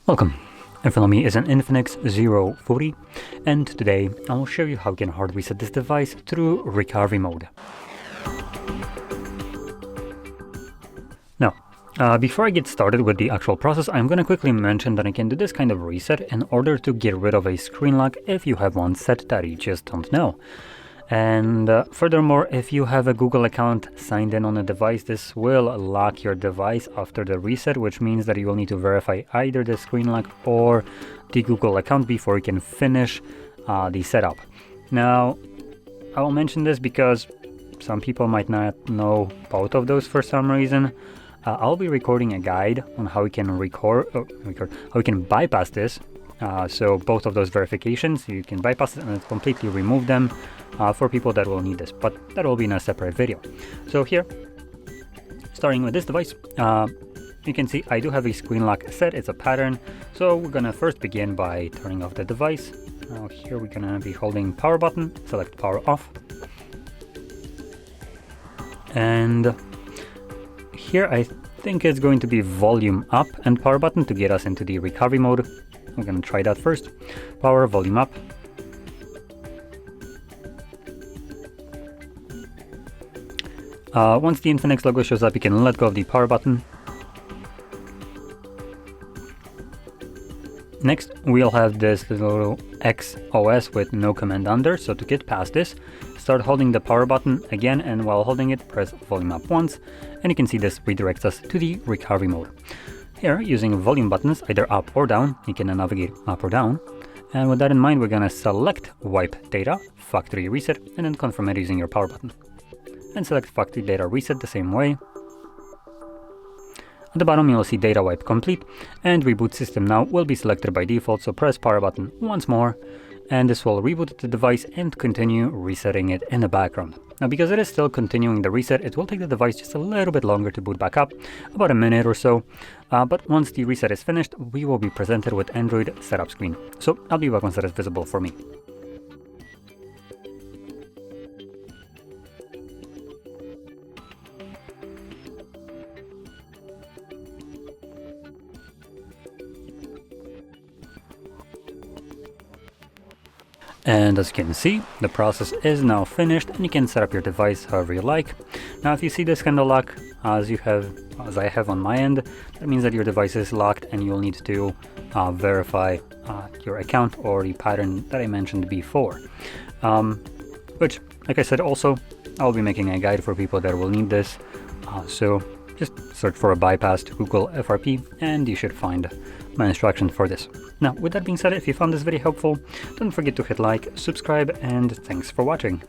Welcome. In front of me is an INFINIX Zero 40, and today I will show you how you can hard reset this device through recovery mode. Now, before I get started with the actual process, I'm going to quickly mention that I can do this kind of reset in order to get rid of a screen lock if you have one set that you just don't know. And furthermore, if you have a Google account signed in on a device, this will lock your device after the reset, which means that you will need to verify either the screen lock or the Google account before you can finish the setup. Now, I will mention this because some people might not know both of those for some reason. I'll be recording a guide on how you can how you can bypass this. So both of those verifications, you can bypass it and completely remove them for people that will need this, but that will be in a separate video. So here, starting with this device, you can see I do have a screen lock set. It's a pattern. So we're gonna first begin by turning off the device. Now here we're gonna be holding power button, select power off. And here I think it's going to be volume up and power button to get us into the recovery mode. We're going to try that first. Power, volume up. Once the INFINIX logo shows up, you can let go of the power button. Next, we'll have this little XOS with no command under. So to get past this, start holding the power button again, and while holding it, press volume up once, and you can see this redirects us to the recovery mode. Here, using volume buttons, either up or down, you can navigate up or down. And with that in mind, we're gonna select Wipe Data, Factory Reset, and then confirm it using your power button. And select Factory Data Reset the same way. At the bottom, you'll see Data Wipe Complete, and Reboot System Now will be selected by default, so press power button once more, and this will reboot the device and continue resetting it in the background. Now, because it is still continuing the reset, it will take the device just a little bit longer to boot back up, about a minute or so. But once the reset is finished, we will be presented with Android setup screen. So I'll be back once that is visible for me. And as you can see, the process is now finished, and you can set up your device however you like. Now, if you see this kind of lock as I have on my end, that means that your device is locked and you'll need to verify your account or the pattern that I mentioned before. Which, like I said, also, I'll be making a guide for people that will need this. So just search for a bypass to Google FRP and you should find my instructions for this. Now, with that being said, if you found this video helpful, don't forget to hit like, subscribe, and thanks for watching.